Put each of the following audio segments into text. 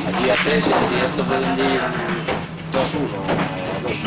Aquí a 3 y así esto pueden ir 2-1 o 2.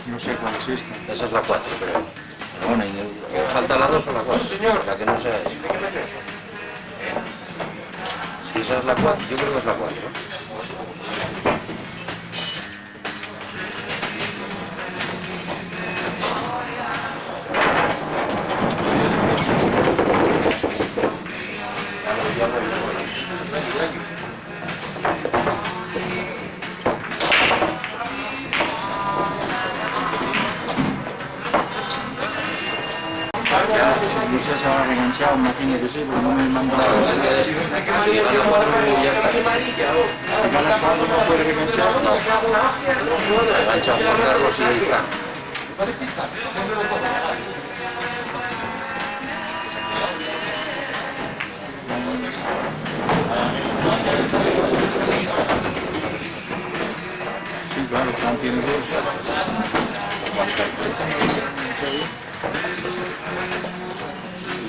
No sé cuál es esta. Esa es la 4, creo. Pero bueno, falta la 2 o la 4. La que no sea esa. Si esa es la 4, yo creo que es la 4. No sé si se va a reganchar, imagino que sí, porque no me manda nada. Si llega la 4 ya está. Si va la 4 no puede reganchar. Engancha Juan Carlos y Fran. Sí, claro, Fran tiene 2.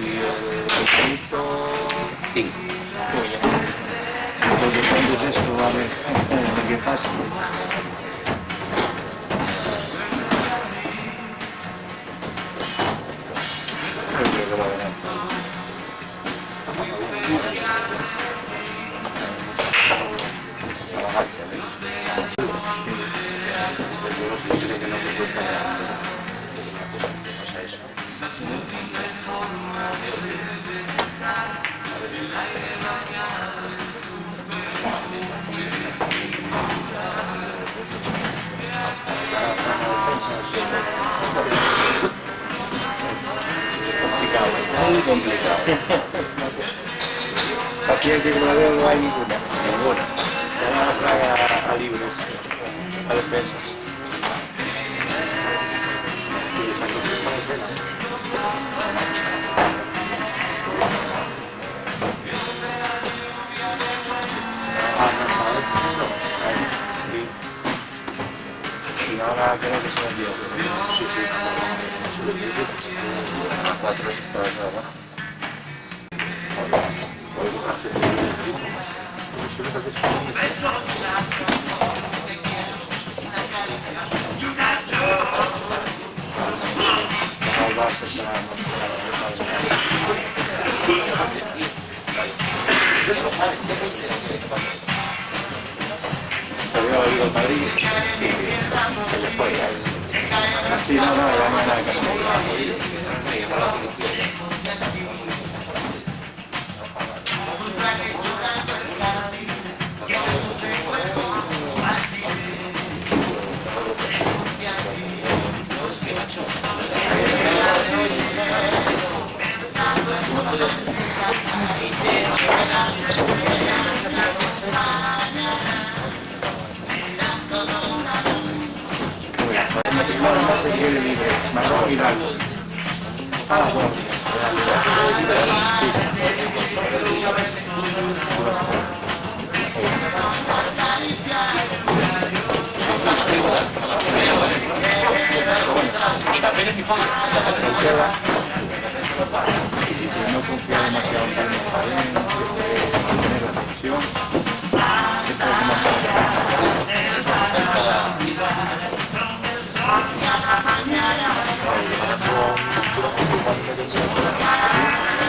Y el Carito 5. Entonces, ¿cuándo es esto? A ver, ¿qué pasa? Creo que va a ganar. Que no se puede fallar. Pasa eso. Muy complicado. Paciencia que me la veo, no hay ninguna. Ninguna. Ya la plaga a libres, a defensas. Y ahora creo que se me dio. Sí, sí. La 4 está grabada. Había oído el Madrid. Se le fue. Sí, no, ya no hay nada que hacer. Se quiere libre, Marrón y Hidalgo. Ah, bueno. queda. Y no confía demasiado en el jardín, siempre es mantener la tensión. Siempre es más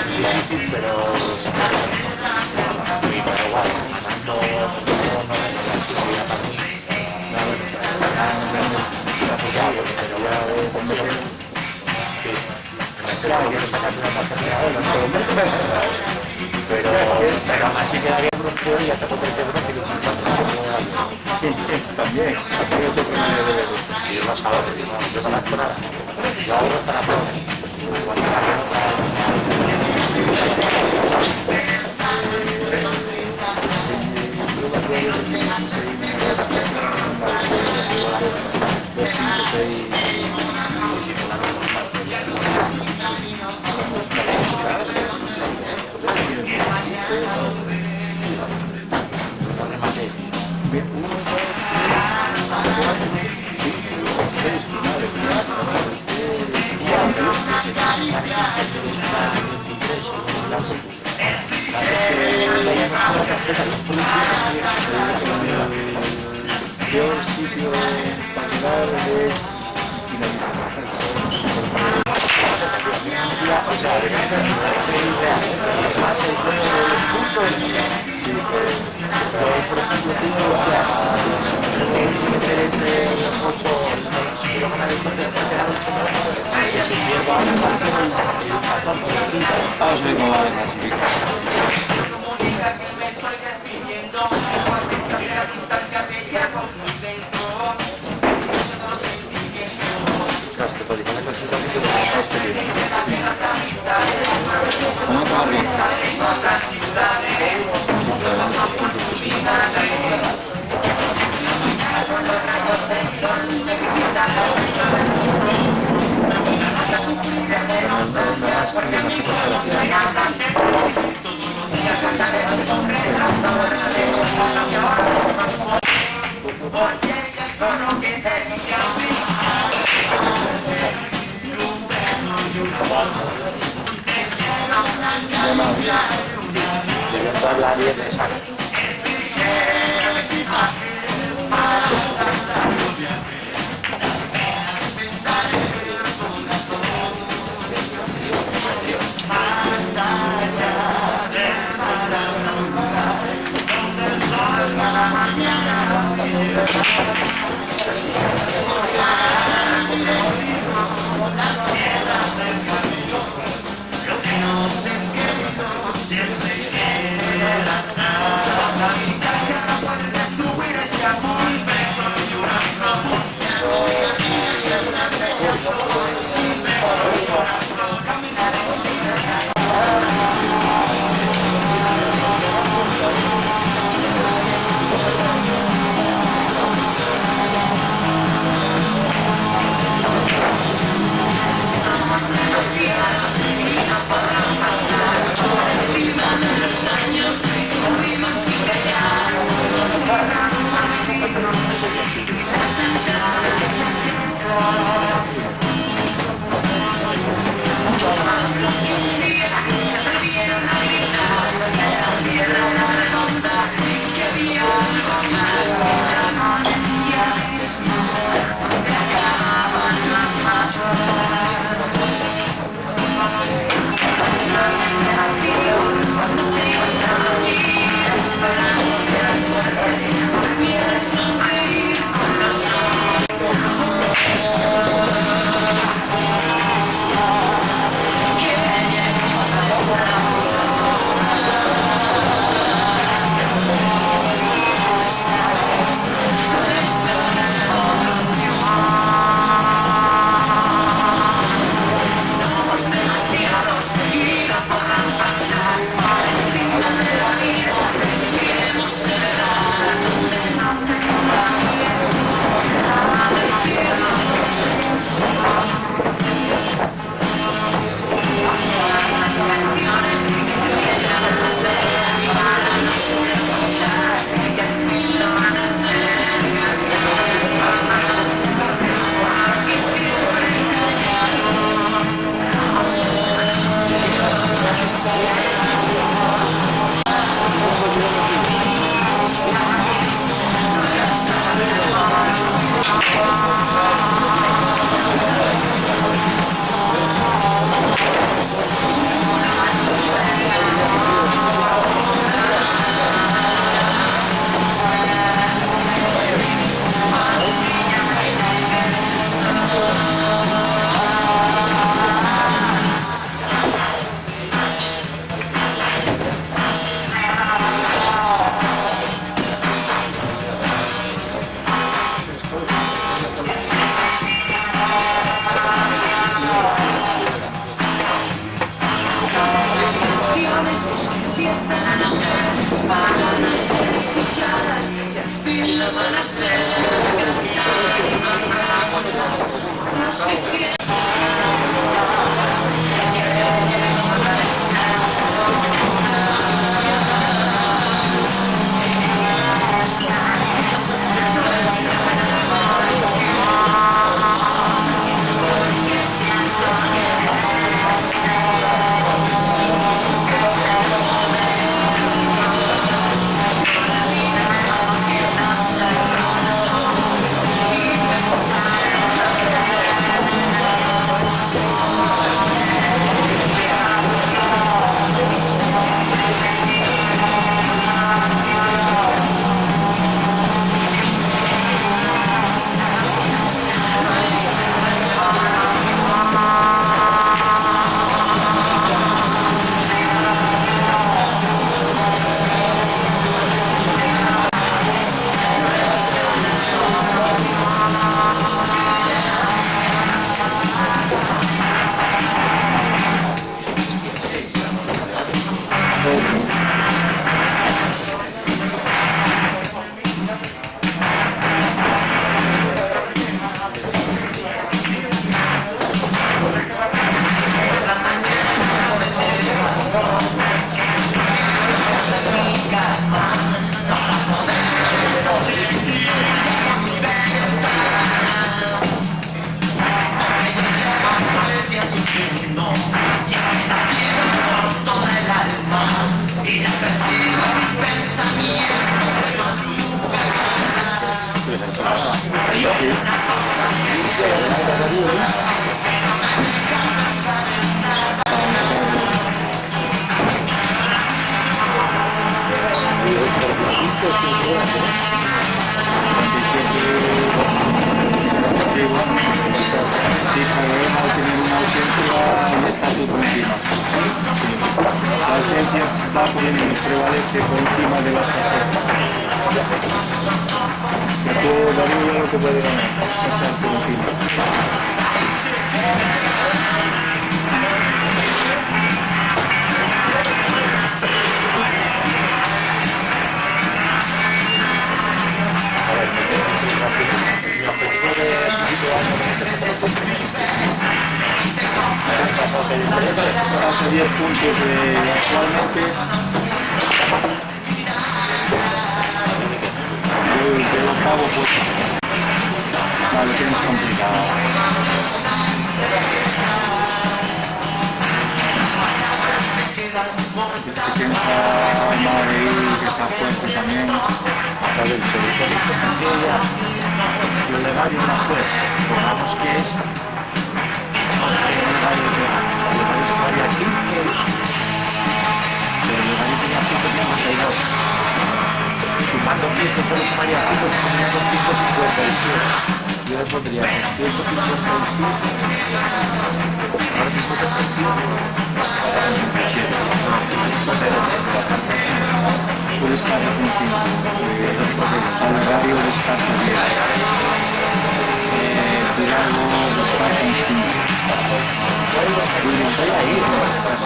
difícil, pero igual, ganando no la seguridad para mí. Pero ya claro, quiero sacar una tarjeta pero aún así quedaría por un juego y hasta con 3 euros que también, también es otro medio de verlo. Y yo no sabía que yo no gasto nada. Yo ahorro hasta la prueba. Peor sitio para quedar es finalizar. O sea, más el juego de los puntos. Pero por ejemplo, tío, o sea, meter entre 8 si quiero ganar el partido para quedar 8 que si pierdo ahora el patrón por el 30. Os mismo va a clasificar. Las que actualizan la clasificación de los Estados Unidos. ¿Cómo acabarlo? Debiendo hablar bien de esa. Siempre canciones empiezan a nacer para no ser escuchadas y al fin lo van a ser cantadas. No sé si prevalece por encima de las cosas. Tú, Darío, ya no te puede ganar, pasar por encima. Hace 10 puntos actualmente. De octavo, pues lo tienes complicado. Es que tienes a Madrid que está fuerte también. Claro, el servicio de ella y el legario no fue, pongamos que es sumaría 15, pero el legario tenía 152. Sumando 15 solo sumaría 5, sumando 157. Yo le pondría 157. Ahora 157. Puede estar en encima. Al horario descansa bien. Tirarlo descansa en 15. Estoy ahí,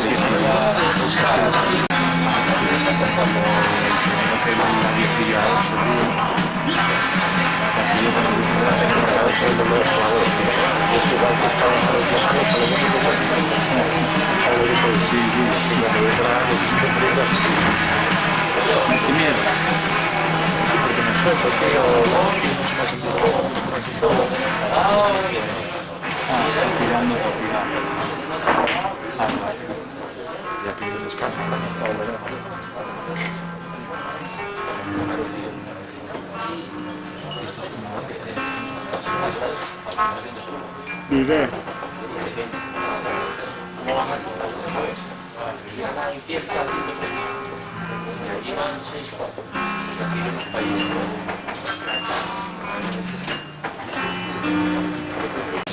Sí, sí, ya. Qué miedo. porque me suelto, tío, mucho más Está tirando por tirar. ya pido un descanso también para volver esto es como antes Vive. Hay fiesta y allí van 6 y aquí en los países.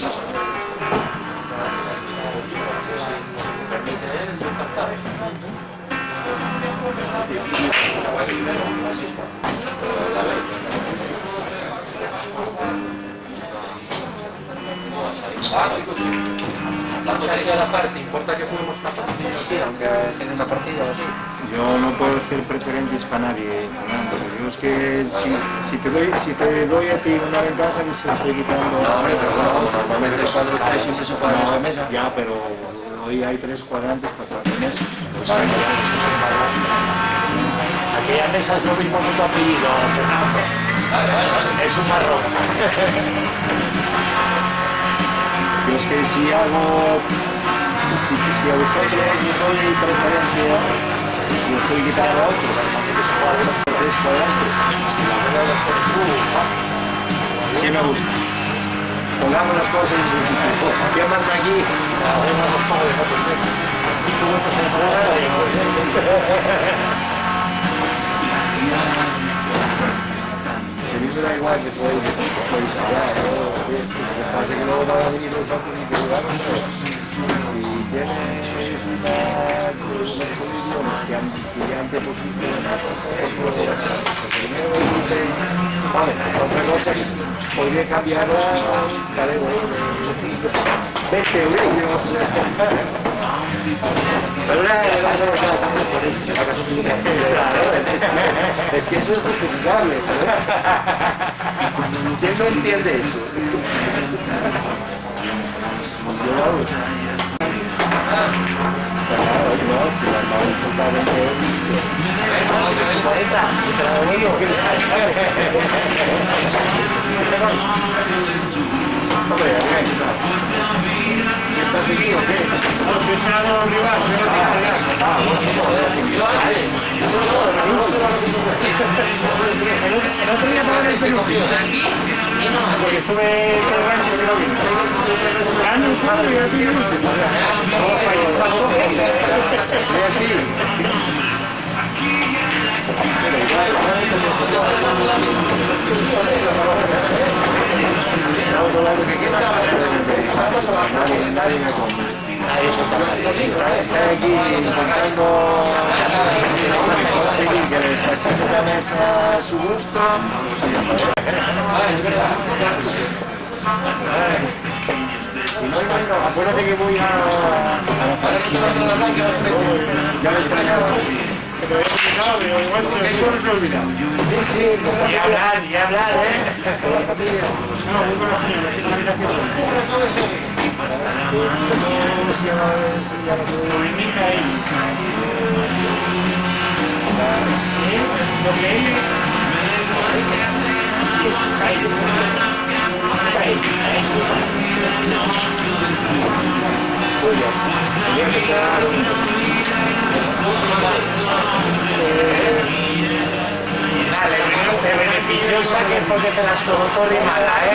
Nos permite ver y cantar. La cosa de la parte, importa que fuimos una partida. así, aunque tenga una partida o así. Yo no puedo hacer preferencias para nadie, Fernando. Yo es que si te doy a ti una ventaja, que se la estoy quitando. No, hombre, pero bueno, como normalmente el cuadro 3 siempre se juega en esa mesa. Ya, pero hoy hay 3 cuadrantes para 4 mesas. Pues, Aquella mesa es lo mismo que tu apellido, Fernando. Es un marrón. yo es que si a vosotros os doy preferencia, si os estoy quitando a otros, que se juega con 3 cuadrantes, sí me gusta. Pongamos las cosas en su sitio. ¿Quién manda aquí? Si a mí me da igual que podéis hablar, ¿no? Lo que pasa es que luego van a venir los otros y te digan, si tienes unas condiciones que ya te posicionan, primero dice, vale, otra cosa que podría cambiarla, vale, 20 euros. Pero es que eso es justificable. ¿Quién no entiende eso? No, es que las manos son para 20 euros. 40, te la devuelvo. Hombre, ¿estás aquí o qué? No, estoy esperando a un rival. El otro día estaba en el penúltimo. Porque estuve todo el año que no vino. Gano un cuadro y ahora estoy en el último. ¿Es así? Estamos hablando que nadie me come. Estoy aquí intentando conseguir que les asigne una mesa a su gusto. Acuérdate que voy a... Ya lo extrañaba. Pero igual se me olvida. Y hablar, ¿eh? No, voy con la señora, la chica de la habitación. ¿Cómo se llama? Con mi hija ahí. Lo que ella... Dale, te beneficiosa que es porque te las tomó todo y mala, ¿eh?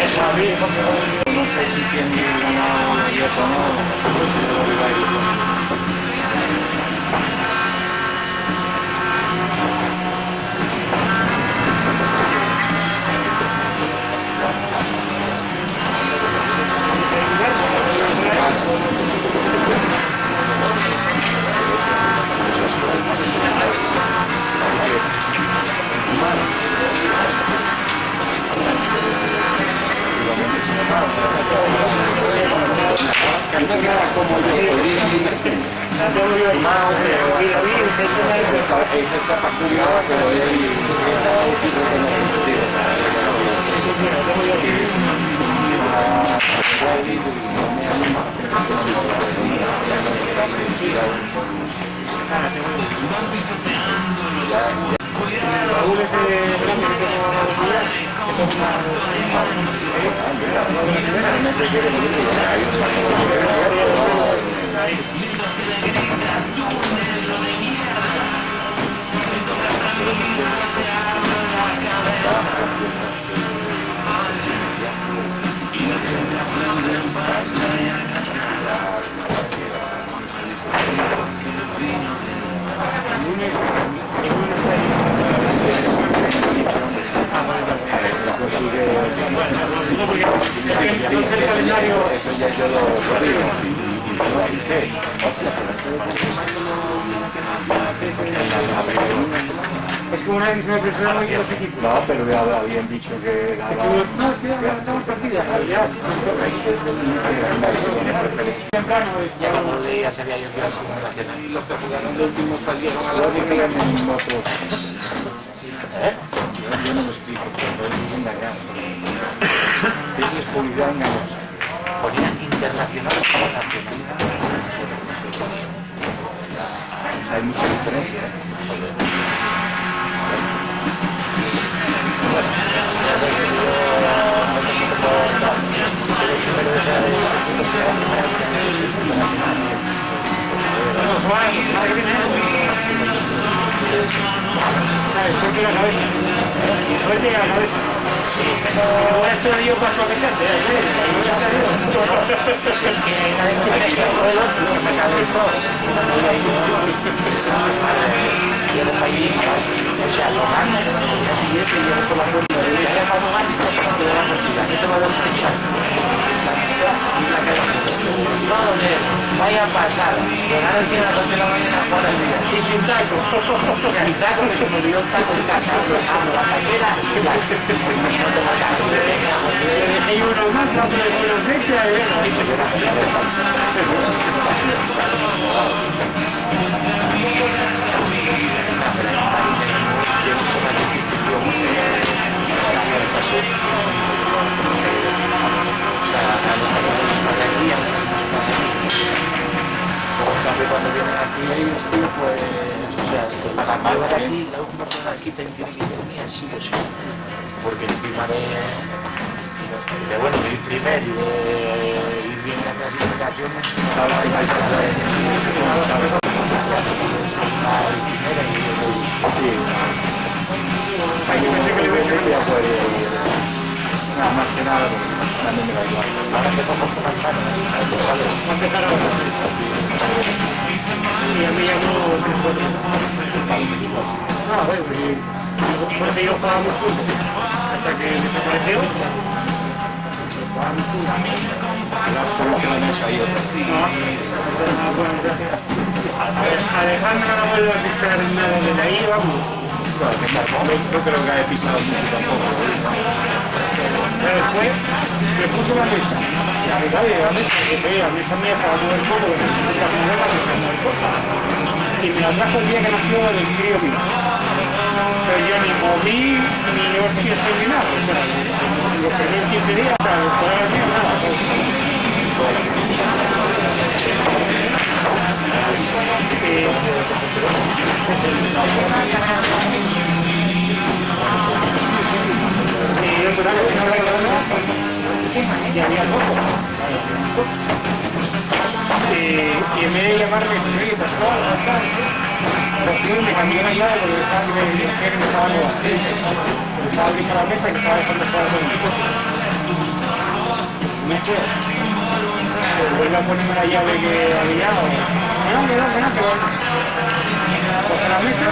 Eso a mí, No sé si tiene una dieta o no. Pues lo va a ir. Eso ya yo lo digo y lo avisé. Hostia, pero Es que una vez se me presentaron aquí los equipos. No, pero ya habían dicho que No, es que ya estamos partidas, ya. Temprano, Ya como ya sabía yo que era segunda nacional. Y los que jugaron de último salieron a la Yo creo que primera. venden otros. Yo no lo explico, pero es engañado. Es publicidad engañosa. Ponían internacional o nacionalidad. O sea, hay mucha diferencia. Yo paso a pesar, Si es que nadie me parece que fue el otro, me cago en todo. Y el país casi, o sea, lo gana, y al día siguiente yo por la cuenta de ya para no ganar, y de la partida, que te va a dar fecha. Vaya pasada, llegar al cielo a las 2 de la mañana para el día. y sin taco. Sin taco, que se me olvidó el taco en casa, la taquera y la... No tengo taco, Hay uno más, la otra de los fecha, cuando vienen aquí ellos, tío, pues, o sea, para mal de aquí, la última persona de aquí tiene que ser mía, sí o sí. Porque encima de bueno, de ir primero y de ir bien en las clasificaciones, ahora hay más a la vez. Hay que pensar que le ves que ya puede ir. Nada más que nada, porque también me da igual. Ahora empezamos con Manzano, ¿no? ¿Sabes? Va a empezar ahora. Y a mí ya no 3-4. Ah, bueno, porque yo jugábamos juntos hasta que desapareció. Alejandro no vuelve a pisar nada de ahí, vamos. No creo que haya pisado mucho tampoco. Pero después le puso la mesa. Y a mitad de la mesa, que la mesa mía se va a mover poco, porque la primera mesa muy corta. Y me la trajo el día que nació el crío mío. Pero yo ni moví, ni hostias ni nada. O sea, los primeros 15 días, para los colegas míos, nada. Y yo total, que no había nada, y había poco. Y en vez de llamarme, oye, pasó algo, me cambió la llave porque pensaba que me estaba negociando. Estaba abriendo la mesa y estaba dejando jugar con el equipo. No fue. Vuelve a ponerme la llave que había o... No, que coge la mesa.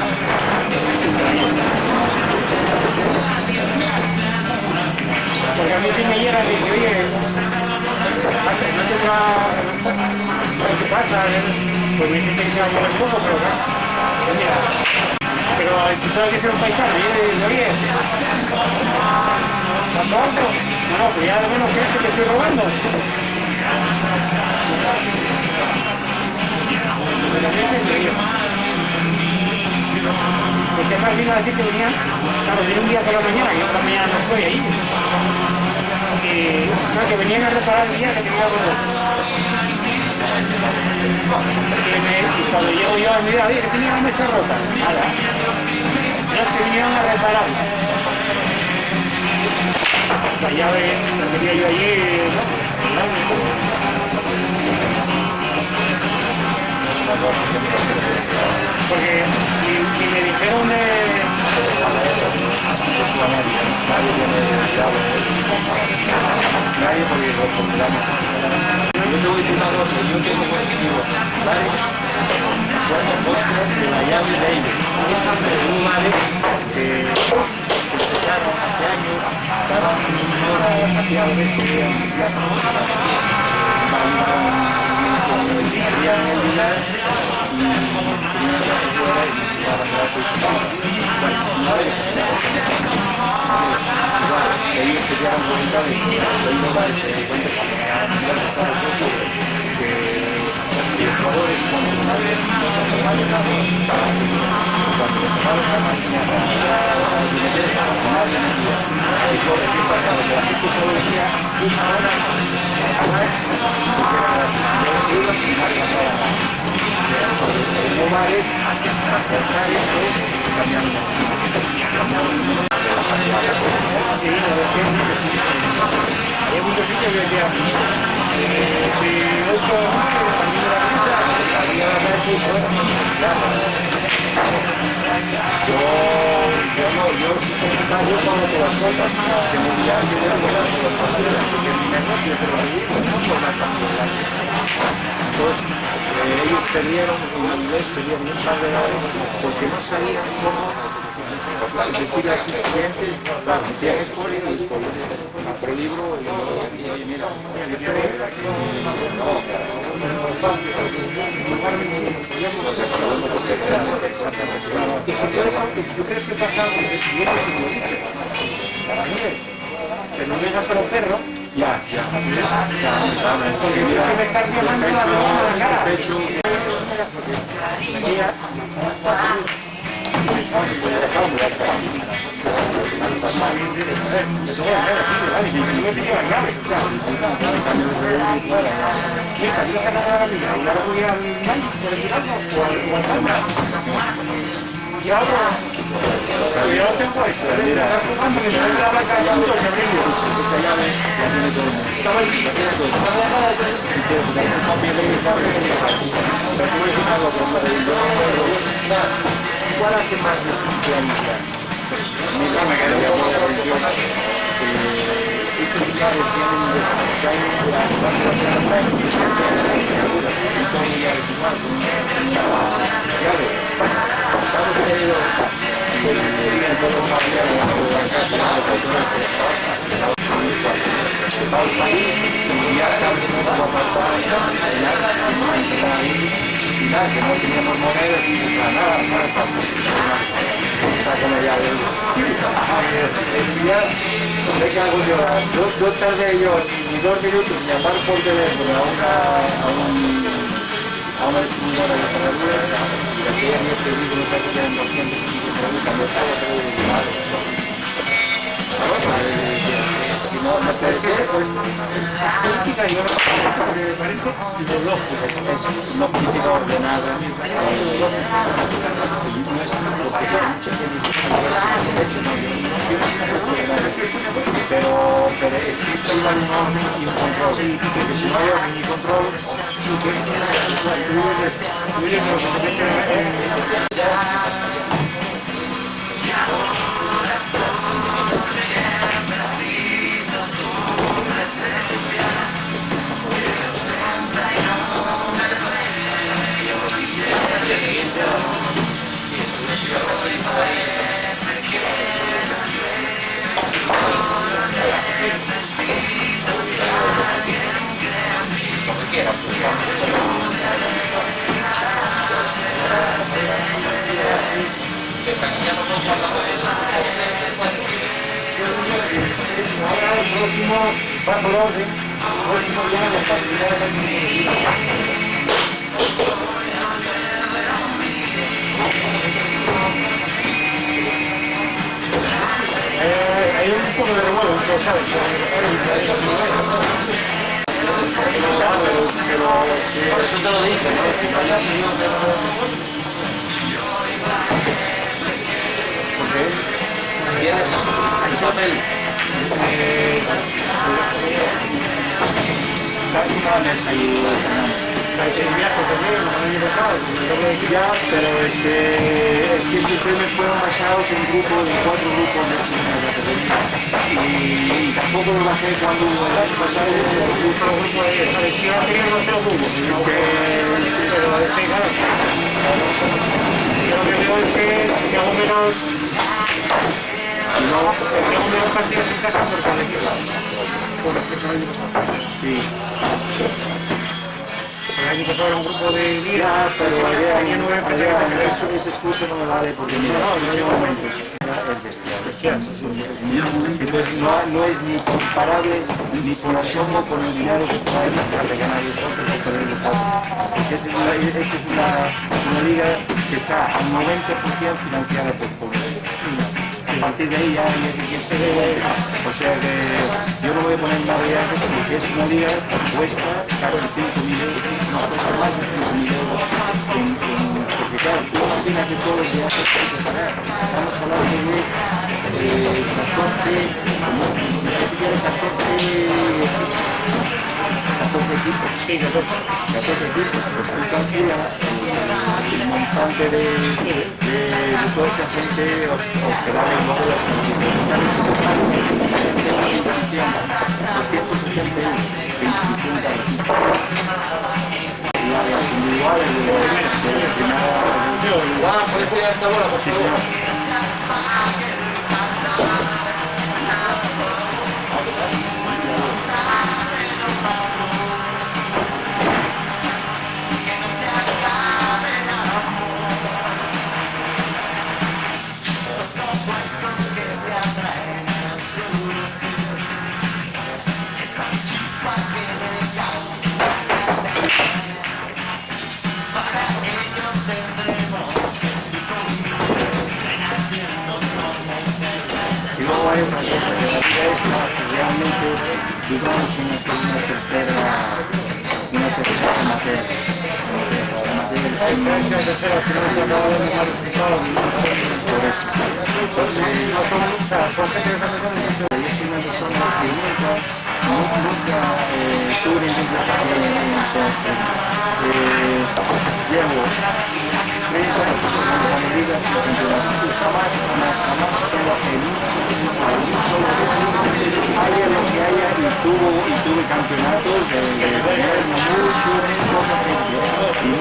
Porque a mí si me llega y dice, oye, no te va... ¿Qué pasa? Pues me dice que se va a mover un poco, pero claro. Pues mira, pero tú sabes que es un paisano, y yo le digo, oye, ¿pasó algo? No, pues ya de menos que es que te estoy robando. Es que más vino a decir que venía, claro, viene un día por la mañana, y otra mañana no estoy ahí. No, que venían a reparar el día que tenía roto. Y cuando llego yo a mirar, oye, que tenía la mesa rota. Nada. No, es que vinieron a repararla. La llave la tenía yo allí, porque ni me dijeron de Sudamérica. Nadie tiene llave. Nadie porque Yo te voy a decir una cosa, yo tengo positivo, ¿vale? Cuando muestro que la llave de ellos es tan vale que empezaron hace años, daban una cantidad de veces que el dinar y tenían que fuera ellos se dieron cuenta de que el lugar se dio cuenta que los jugadores cuando los hay muchos sitios que decían yo cuando te las cosas que me digan que voy a volar por los partidos porque mi negocio te lo digo no por la cantidad. Entonces ellos perdieron en inglés, perdieron un par de horas porque no sabían cómo decirle a sus clientes, claro, metían spoiler y spoiler por el libro y oye mira, ¿tú crees que pasa algo que tú eres y lo dices? Que no vengas a los perros. Ya. Porque mira que me estás violando la cara. Yo no tengo esto, estar jugando que se me da la calle y se abrió. Esa llave la tiene todo el mundo. Estaba ahí, la tiene todo el mundo. Si quieres dar un papel de llave, pero te voy a decir algo con lo de ¿cuál hace más de 15 años ya? Mi gana que ya voy a mencionar estos lugares tienen las bandas de la y se hacen las criaturas y todo ya es igual. Ya ves, estamos en el todo un material en la casa vamos para ahí y ya sabes cómo va a pasar y nada, que no teníamos monedas y nada sácame ya de me cago yo, no tardé yo ni 2 minutos en llamar por teléfono a una distribuidora de ferraduras y aquella había pedido lo que tenían 200 y cuando estaba todo igual. No puede ser, pues política y ahora me parece ideológica, es una política ordenada, pero es que esto iba un orden y un control, porque si no hay orden y control, ahora el próximo va por orden, el próximo ya lo está hay un poco de revuelo, ¿sabes? Por eso te lo dije, ¿tienes el papel? Está en una mesa y ya, pero es que mis premios fueron basados en grupos, en 4 grupos de y tampoco lo bajé cuando hubo el año pasado un solo grupo de es que iba a tener 2 grupos, es que pero es que claro, yo lo que veo es que hago menos tengo menos partidos en casa porque al equipo sí. año pasado era un grupo de 10, Ya, pero tenía 9 participantes. ese discurso no me vale porque mira, en ese momento es bestial. Entonces no es ni comparable ni por asomo con el dinero que traen para ganar los otros o perder los otros. Porque esta es una liga que está al 90% financiada por público. A partir de ahí ya hay que o sea que yo no voy a poner más viajes porque es una liga que cuesta casi 5.000 euros, no cuesta más de 5.000 euros porque claro, tú imaginas que todos los viajes hay que pagar. Estamos hablando de 14 equipos. Sí, 14 equipos, pues tú calculas el montante de toda esa gente hospedada y luego las instituciones de inscripción cada equipo. Y las individuales de la primera... Juan, ¿puedes pegar esta bola, por favor? Y luego hay otra cosa, que la liga esta realmente, digamos, una tercera amateur. Por eso. Entonces, yo soy una persona que nunca tuve ningún problema llevo 30 años en la liga sin campeonato. Jamás tengo en un solo haya lo que haya y tuve campeonatos de mucho poca gente y no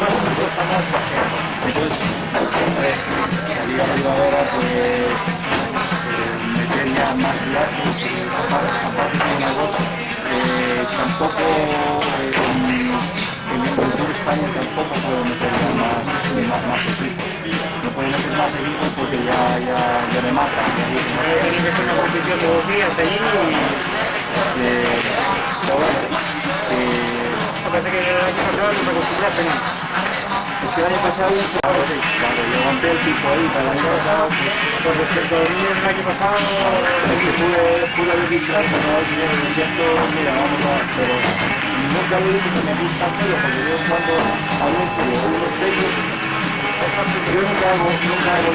jamás bajé. Entonces, la liga privadora pues meter ya más viajes, aparte de una cosa, tampoco en el Tour España tampoco puedo meter más equipos. No puedo meter más equipos porque ya me matan. Tiene que ser una competición de 2 días allí Pero bueno, me parece que el año pasado nos acostumbrasen. es que el año pasado cuando yo levanté el pico ahí para el año pasado, Con respecto a los niños del año pasado, es que pude haber dicho, no, señor, lo siento, mira, vamos a... Pero nunca le dije que me gusta hacerlo, porque yo cuando anuncio unos premios, yo nunca hago el 50,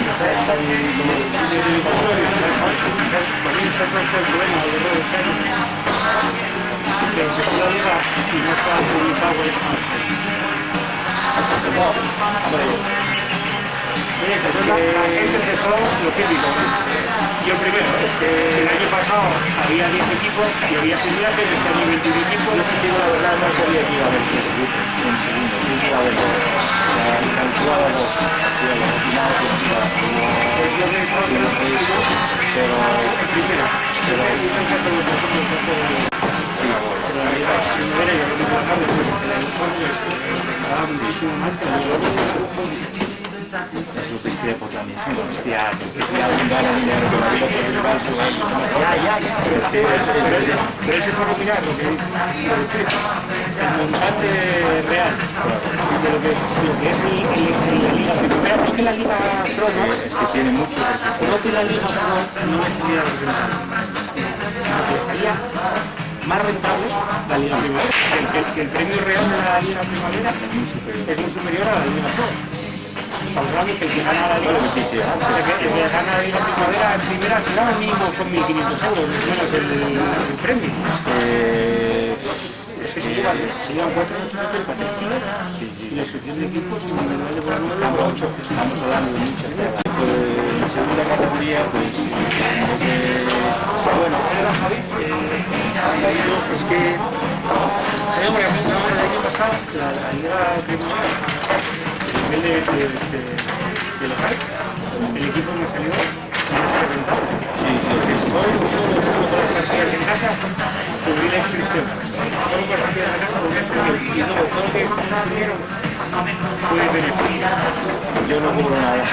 60 y con eso fue el problema de los este año, que empezó la liga y no estaba publicado por eso. no, hombre, Es que la gente empezó lo típico. Yo primero, es que el año pasado había 10 equipos y había 6 viajes, este año 21 equipos. yo sí digo la verdad, no sabía que iba a haber 3 equipos en segundo, sí que iba a haber 2. O sea, calculaba 2. Y a los finales pues iba a Es lo que pero primero. Pero ahí me encanta lo que hacemos en el caso de la liga primera y el único cambio es que la informe da muchísimo más que la liga. eso discrepo también. Hostia, es que si alguien gana dinero con la liga principal se va a ir. Es que eso es verdad. Pero eso es solo mirar lo que el montante real de lo que es la liga primera, no que la liga pro, ¿no? Es que tiene mucho presupuesto. No que la liga pro no es liga regional. Sería más rentable la liga primera. Que el premio real de la liga primavera es muy superior a la liga pro. Estamos hablando que el que gana la liga, el que gana la liga primavera en primera será mínimo son 1.500 euros, menos el premio. Es que se llevan 4 noches de patés y la sección de equipos y la medalla por la Estamos hablando de muchas cosas. En segunda categoría, pues, bueno, es que el año pasado la liga primavera, a nivel de local, el equipo me salió más que rentable. Porque solo con las partidas en casa cubrí la inscripción. Solo con las partidas en casa cubrí la inscripción. Y luego todo lo que consiguieron fue beneficio. Yo no cubro nada.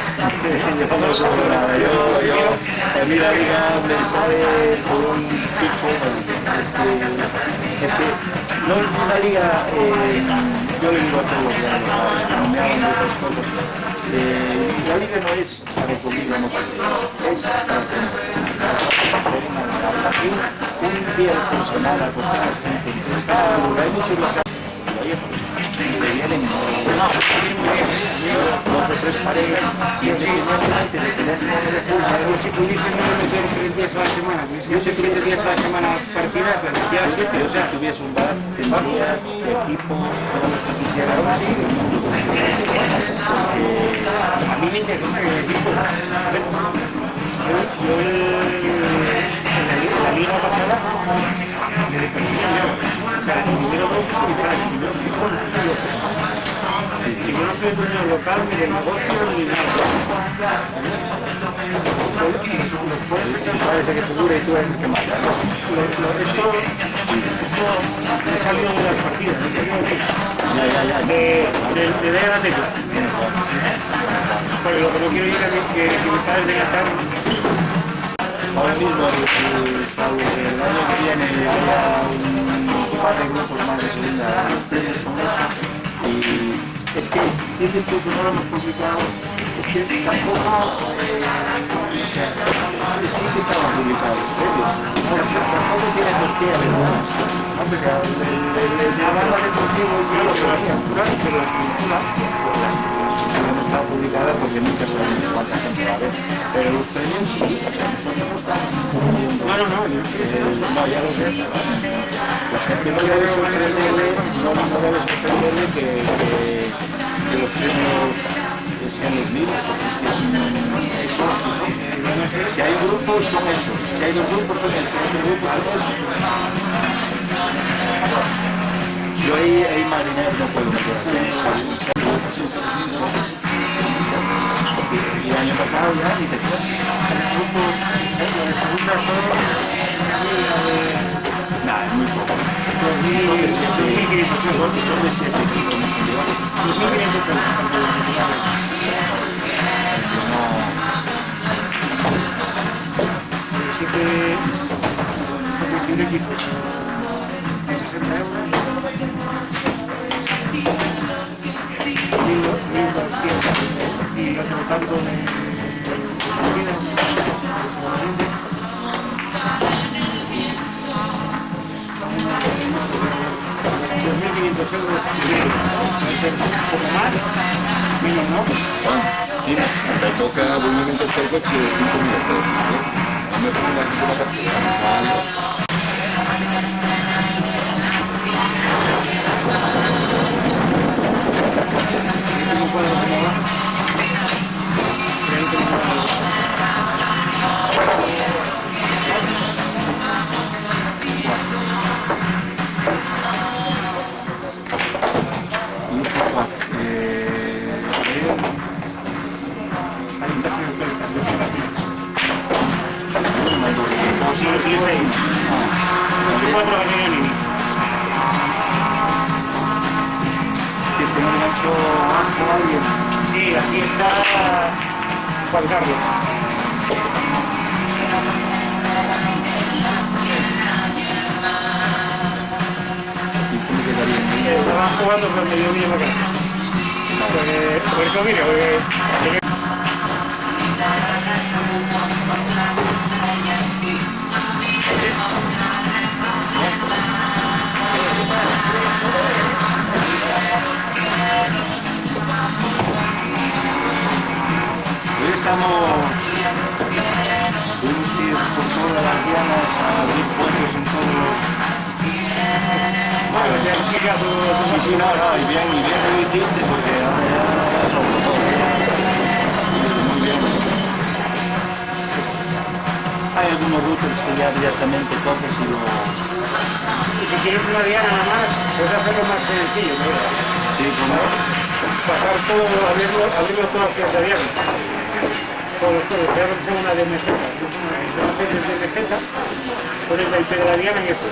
Yo no cubro nada. A mí la liga me sale por un pico. Es que no es una liga, yo le digo a todos los días, no me hagan de esas cosas. La liga no es para cubrir la motivación, es para tener un día por semana, pues hay muchos locales. Vienen dos o tres parejas y independientemente de tener nombre de full, Yo si pudiese no meter 3 días a la semana, yo sé 7 días a la semana partida, pero ya 7, yo o si sea, tuviese un bar, tendría equipos, todos los que quisieran así del mundo. a mí me interesa el equipo. A ver, yo en la liga pasada me dependía yo. O sea, el primero creo que soy tal, el primero fijo no soy local. Y yo no soy dueño local, ni de negocio, ni nada. Parece que figura y tú eres el que manda, ¿no? Esto he salido de las partidas, he salido de aquí. De la tecla. Pero lo que no quiero ir es que mis padres de gastar. Ahora mismo, salvo que el año que viene haya un par de grupos más de segunda, los premios son esos. Y es que dices tú que no lo hemos publicado, es que tampoco, sí que estaban publicados los premios, tampoco tiene por qué haber más. O sea, el programa deportivo y lo que hacía, pero las películas no están publicadas porque nunca sabemos cuánta gente va a ver. Pero los premios sí, o sea, nosotros no estamos promoviendo. No, ya lo sé. La gente no debe sorprenderle, no debe sorprenderle que los premios sean los mismos, porque es que si hay grupos son esos, si hay dos grupos son esos, si hay grupos son esos. Yo ahí marineros no puedo meter así. Y el año pasado ya ni te quedas. Grupos de segunda son nada, es muy poco. Son de 7 equipos. Y otro tanto de poco más, menos no. Mira, me toca movimientos del coche de 5 minutos. Me pongo aquí con la partida. Sí, aquí está Juan Carlos. Estaban jugando con el mediodía acá. Por eso, mira, Hoy tuvimos que ir por todas las dianas a abrir puestos en todos los... Sí, no, y bien lo hiciste porque ahora ya sobre todo. Muy bien. Hay algunos routers que ya abiertamente coges y luego... Y si quieres una diana nada más, puedes hacerlo más sencillo, ¿no? Sí, como... Pasar todo, abrirlo todas las clases de diana. Todos, ya no son una de meseta. No sé, desde meseta, pones la IP de la diana y esto.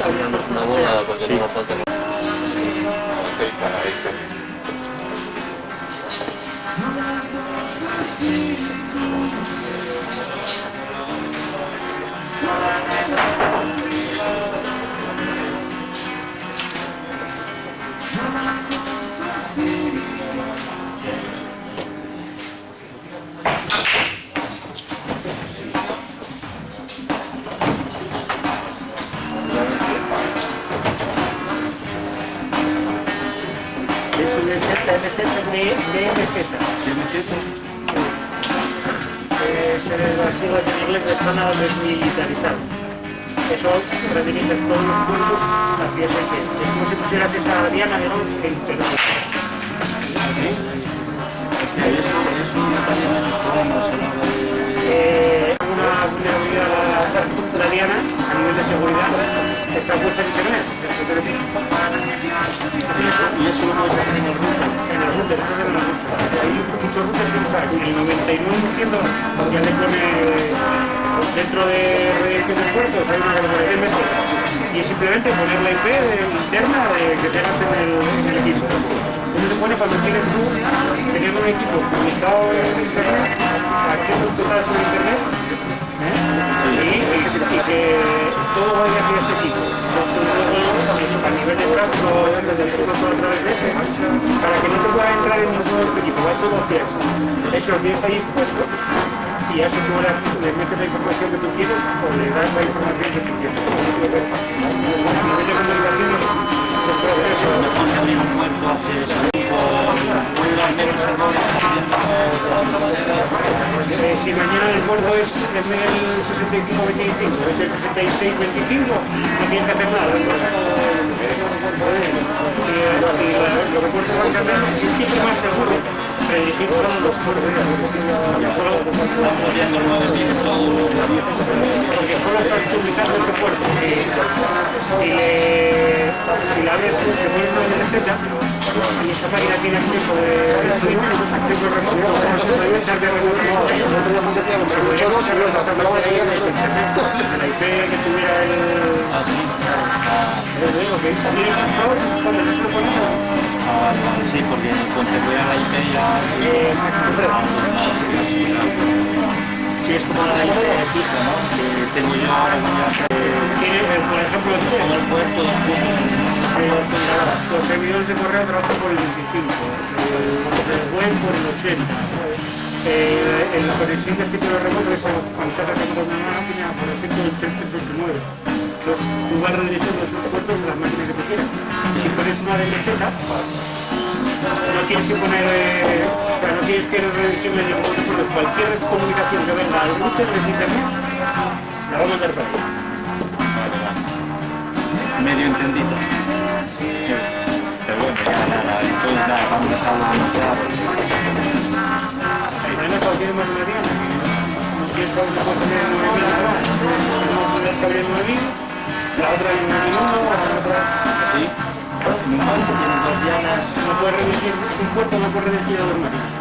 Una bola porque no falta. 6 a la esta. Es un DMZ. Es las siglas en inglés de zona desmilitarizada. Eso rediriges todos los puertos hacia ese pie. Es como si pusieras esa diana, digamos, en pelo. Una vulnerabilidad a la diana a nivel de seguridad está puesta en internet. Y eso lo puedes hacer en el router. En el router, eso es en el router. Hay muchos routers que usan el 99% ya le pone dentro de redirección de puertos, hay una que le pone DMS. Y es simplemente poner la IP interna que tengas en el equipo. Eso se pone cuando tienes tú, teniendo un equipo conectado en internet, acceso total sobre internet, y que todo vaya hacia ese equipo. A nivel de tráfico, desde el turno a través de ese, para que no te pueda entrar en ningún otro equipo, va todo hacia eso. Eso lo tienes ahí expuesto y ya si tú le metes la información que tú quieres o le das la información que tú quieres. A nivel de comunicación, eso. Mejor que abrir un puerto hacia ese equipo, puede al menos Si mañana el puerto es en vez del 65-25, es el 66-25, no tienes que hacer nada. Si los puertos van a cambiar, es siempre más seguro redirigir solo los puertos. Porque solo estás publicando ese puerto. Si la abres, se pone una receta y esa máquina tiene acceso remoto, la IP que tuviera Sí, porque cuando te la IP ya... Sí, es como la IP fija, ¿no? Que tengo yo ahora por ejemplo, como el puerto, los puntos. los servidores de correo trabajan por el 25, el web por el 80. En la conexión de escritorio remoto es cuando estás haciendo una máquina, por ejemplo, el 3389. Entonces, tú vas redirigiendo esos puertos a las máquinas que tú quieras. Si pones una DMZ, no tienes que poner, no tienes que redirigir de ningún otro puerto. Cualquier comunicación que venga al router de internet, la va a mandar para allá. Medio entendido. Pero bueno, ya nada, entonces nada, vamos a dejarlo demasiado. Si mañana cualquier más una diana, no tienes que tener 9.000 nada más. No tienes que abrir 9.000, la otra hay 1.001, la otra... ¿Sí? Nunca se tienen dos dianas. No puedes redirigir un puerto, no puedes redirigir a dos máquinas.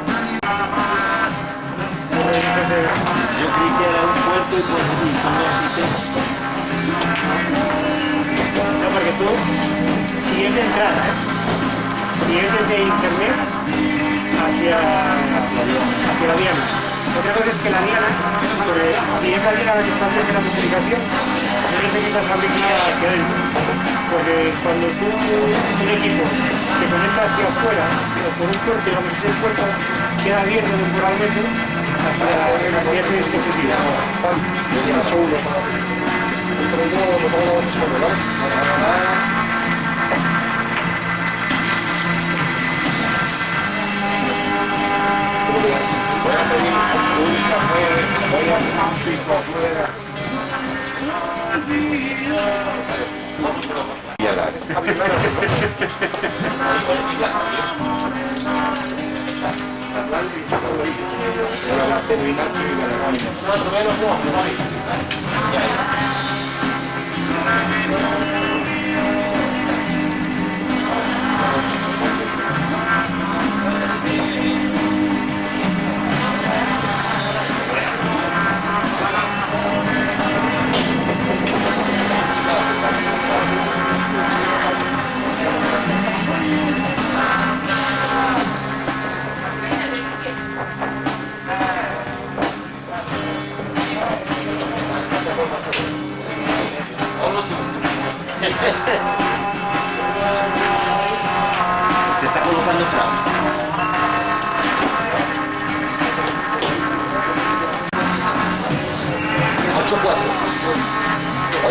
Yo creí que era un puerto y con dos IPs. No, porque tú, si es de entrada, si es desde internet hacia la diana. Otra cosa es que la diana, si es la diana la que está haciendo la comunicación, no necesitas abrir nada hacia adentro. Porque cuando tú, un equipo, te conecta hacia afuera, por un puerto, digamos, ese puerto queda abierto temporalmente hacia ese dispositivo. Voy a pedir un café, voy a Francisco afuera. Y a la...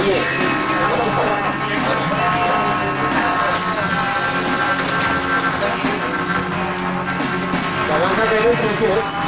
La banda de dentro, ¿qué es?